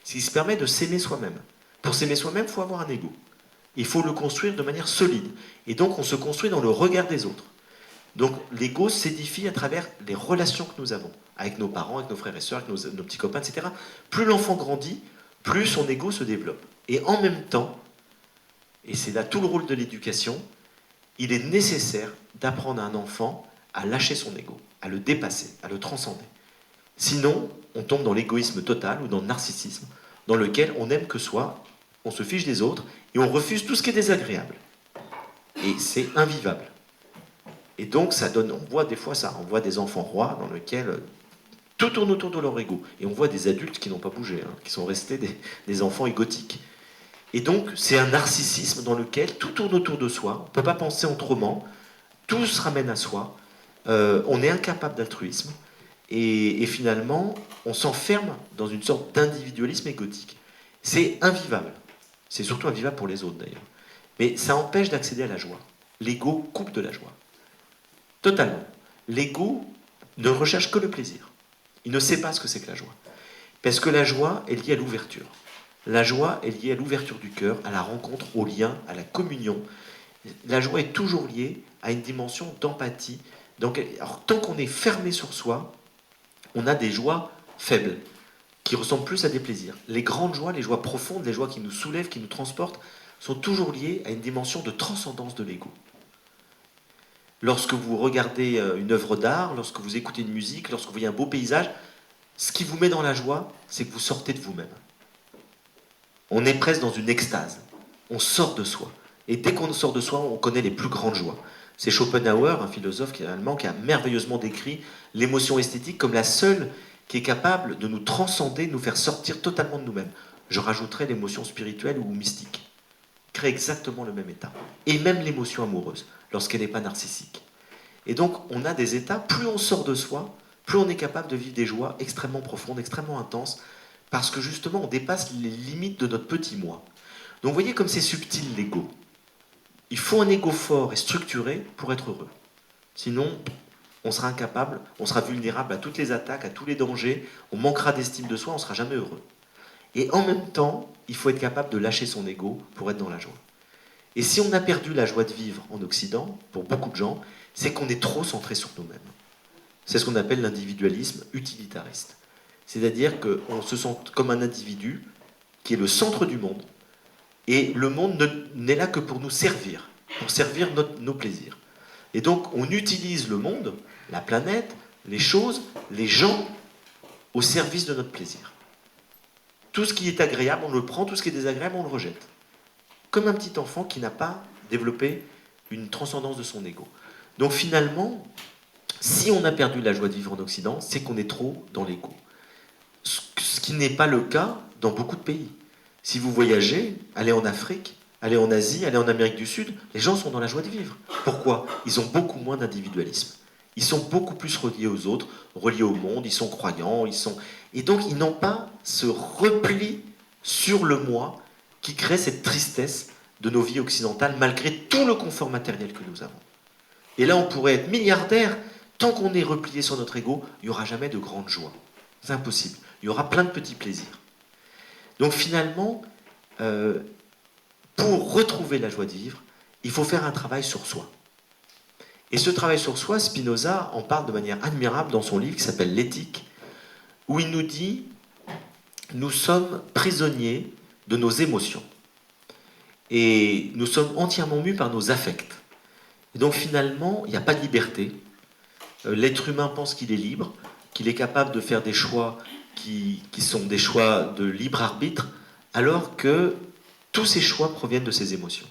c'est qu'il se permet de s'aimer soi-même. Pour s'aimer soi-même, il faut avoir un ego. Il faut le construire de manière solide. Et donc, on se construit dans le regard des autres. Donc, l'ego s'édifie à travers les relations que nous avons, avec nos parents, avec nos frères et sœurs, avec nos petits copains, etc. Plus l'enfant grandit, plus son ego se développe. Et en même temps, et c'est là tout le rôle de l'éducation, il est nécessaire d'apprendre à un enfant à lâcher son ego, à le dépasser, à le transcender. Sinon, on tombe dans l'égoïsme total ou dans le narcissisme, dans lequel on n'aime que soi, on se fiche des autres et on refuse tout ce qui est désagréable. Et c'est invivable. Et donc, ça donne, on voit des fois ça, on voit des enfants rois dans lesquels tout tourne autour de leur ego. Et on voit des adultes qui n'ont pas bougé, hein, qui sont restés des enfants égotiques. Et donc, c'est un narcissisme dans lequel tout tourne autour de soi, on ne peut pas penser autrement, tout se ramène à soi, on est incapable d'altruisme, et finalement, on s'enferme dans une sorte d'individualisme égotique. C'est invivable. C'est surtout invivable pour les autres d'ailleurs. Mais ça empêche d'accéder à la joie. L'ego coupe de la joie. Totalement. L'ego ne recherche que le plaisir. Il ne sait pas ce que c'est que la joie. Parce que la joie est liée à l'ouverture. La joie est liée à l'ouverture du cœur, à la rencontre, au lien, à la communion. La joie est toujours liée à une dimension d'empathie. Donc, alors, tant qu'on est fermé sur soi, on a des joies faibles, qui ressemblent plus à des plaisirs. Les grandes joies, les joies profondes, les joies qui nous soulèvent, qui nous transportent, sont toujours liées à une dimension de transcendance de l'ego. Lorsque vous regardez une œuvre d'art, lorsque vous écoutez une musique, lorsque vous voyez un beau paysage, ce qui vous met dans la joie, c'est que vous sortez de vous-même. On est presque dans une extase. On sort de soi. Et dès qu'on sort de soi, on connaît les plus grandes joies. C'est Schopenhauer, un philosophe allemand, qui a merveilleusement décrit l'émotion esthétique comme la seule qui est capable de nous transcender, de nous faire sortir totalement de nous-mêmes. Je rajouterais l'émotion spirituelle ou mystique. Crée exactement le même état. Et même l'émotion amoureuse, lorsqu'elle n'est pas narcissique. Et donc, on a des états, plus on sort de soi, plus on est capable de vivre des joies extrêmement profondes, extrêmement intenses, parce que justement, on dépasse les limites de notre petit moi. Donc, vous voyez comme c'est subtil l'ego. Il faut un ego fort et structuré pour être heureux. Sinon, on sera incapable, on sera vulnérable à toutes les attaques, à tous les dangers, on manquera d'estime de soi, on ne sera jamais heureux. Et en même temps, il faut être capable de lâcher son ego pour être dans la joie. Et si on a perdu la joie de vivre en Occident, pour beaucoup de gens, c'est qu'on est trop centré sur nous-mêmes. C'est ce qu'on appelle l'individualisme utilitariste. C'est-à-dire qu'on se sent comme un individu qui est le centre du monde, et le monde n'est là que pour nous servir, pour servir nos plaisirs. Et donc on utilise le monde, la planète, les choses, les gens, au service de notre plaisir. Tout ce qui est agréable, on le prend, tout ce qui est désagréable, on le rejette. Comme un petit enfant qui n'a pas développé une transcendance de son ego. Donc finalement, si on a perdu la joie de vivre en Occident, c'est qu'on est trop dans l'ego. Ce qui n'est pas le cas dans beaucoup de pays. Si vous voyagez, allez en Afrique, allez en Asie, allez en Amérique du Sud, les gens sont dans la joie de vivre. Pourquoi? Ils ont beaucoup moins d'individualisme. Ils sont beaucoup plus reliés aux autres, reliés au monde, ils sont croyants, et donc ils n'ont pas ce repli sur le moi qui crée cette tristesse de nos vies occidentales malgré tout le confort matériel que nous avons. Et là, on pourrait être milliardaire, tant qu'on est replié sur notre ego, il n'y aura jamais de grande joie. C'est impossible. Il y aura plein de petits plaisirs. Donc finalement, pour retrouver la joie de vivre, il faut faire un travail sur soi. Et ce travail sur soi, Spinoza en parle de manière admirable dans son livre qui s'appelle L'éthique, où il nous dit « Nous sommes prisonniers de nos émotions. Et nous sommes entièrement mus par nos affects. Et donc finalement, il n'y a pas de liberté. L'être humain pense qu'il est libre, qu'il est capable de faire des choix qui sont des choix de libre arbitre, alors que tous ces choix proviennent de ses émotions.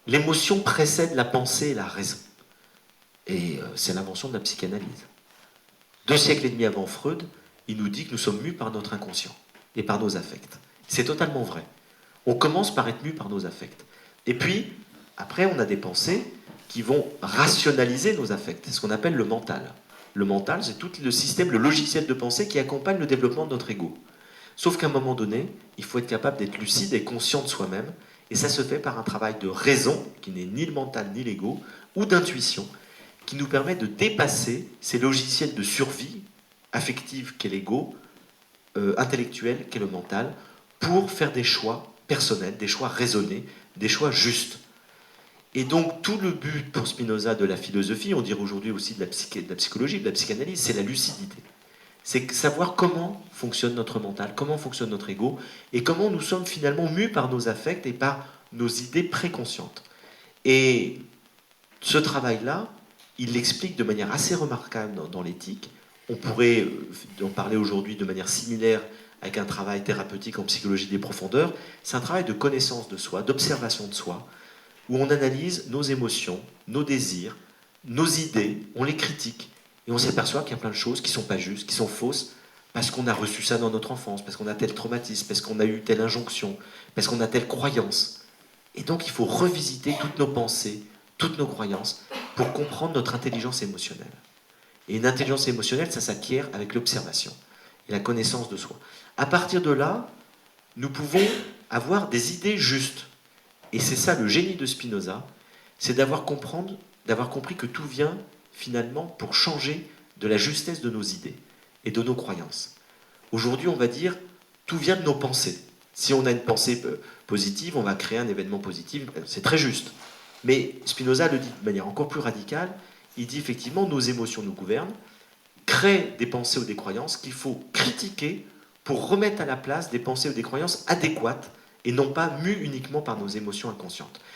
L'émotion précède la pensée et la raison. Et c'est l'invention de la psychanalyse. 2 siècles et demi avant Freud, il nous dit que nous sommes mus par notre inconscient et par nos affects. C'est totalement vrai. On commence par être mus par nos affects. Et puis, après, on a des pensées qui vont rationaliser nos affects. C'est ce qu'on appelle le mental. Le mental, c'est tout le système, le logiciel de pensée qui accompagne le développement de notre ego. Sauf qu'à un moment donné, il faut être capable d'être lucide et conscient de soi-même. Et ça se fait par un travail de raison, qui n'est ni le mental ni l'ego, ou d'intuition, qui nous permet de dépasser ces logiciels de survie affective qu'est l'ego, intellectuel qu'est le mental pour faire des choix personnels, des choix raisonnés, des choix justes. Et donc tout le but pour Spinoza de la philosophie, on dirait aujourd'hui aussi de la psychologie, de la psychanalyse, c'est la lucidité. C'est savoir comment fonctionne notre mental, comment fonctionne notre ego, et comment nous sommes finalement mus par nos affects et par nos idées préconscientes. Et ce travail-là, il l'explique de manière assez remarquable dans l'éthique. On pourrait en parler aujourd'hui de manière similaire avec un travail thérapeutique en psychologie des profondeurs. C'est un travail de connaissance de soi, d'observation de soi, où on analyse nos émotions, nos désirs, nos idées, on les critique, et on s'aperçoit qu'il y a plein de choses qui ne sont pas justes, qui sont fausses, parce qu'on a reçu ça dans notre enfance, parce qu'on a tel traumatisme, parce qu'on a eu telle injonction, parce qu'on a telle croyance. Et donc il faut revisiter toutes nos pensées, toutes nos croyances, pour comprendre notre intelligence émotionnelle. Et une intelligence émotionnelle, ça s'acquiert avec l'observation et la connaissance de soi. À partir de là, nous pouvons avoir des idées justes. Et c'est ça le génie de Spinoza, c'est d'avoir compris que tout vient finalement pour changer de la justesse de nos idées et de nos croyances. Aujourd'hui, on va dire, tout vient de nos pensées. Si on a une pensée positive, on va créer un événement positif, c'est très juste. Mais Spinoza le dit de manière encore plus radicale, il dit effectivement, nos émotions nous gouvernent, créent des pensées ou des croyances qu'il faut critiquer pour remettre à la place des pensées ou des croyances adéquates et non pas mues uniquement par nos émotions inconscientes.